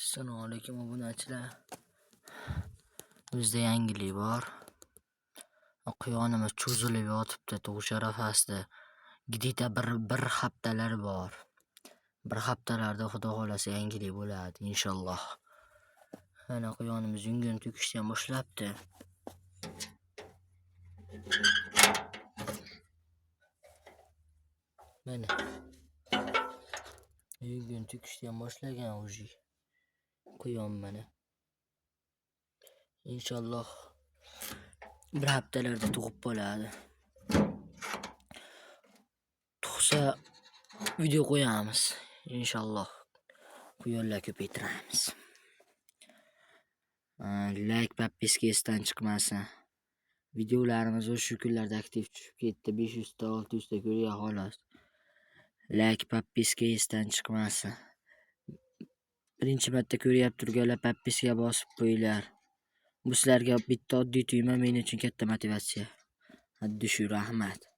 Assalomu alaykum obunachilar. Bizda yangilik bor. Quyonimiz cho'zilib yotibdi tug'ish arafasida. Gidita bir haftalar bor. Bir haftalarda xudo xolasa yangilik bo'ladi inshaalloh. Mana quyonimiz yungan to'kishni ham boshlabdi. Mana yungan to'kishni ham boshlagan o'zi. Quyon mana. Inshaalloh bir haftalarda tug'ib bo'ladi. Tug'sa video qo'yamiz inshaalloh. Quyonlar ko'paytiramiz. Like podpiska esdan chiqmasin. Videolarimiz o'sha kunlarda aktiv tushib ketdi. 500 ta 600 ta ko'rgan xolos. Like podpiska esdan chiqmasin. Birinchi marta ko'ryapti turganlar podpiska bosib qo'yinglar. Bu sizlarga bitta oddiy tugma men uchun katta motivatsiya. Haddi shu, rahmat.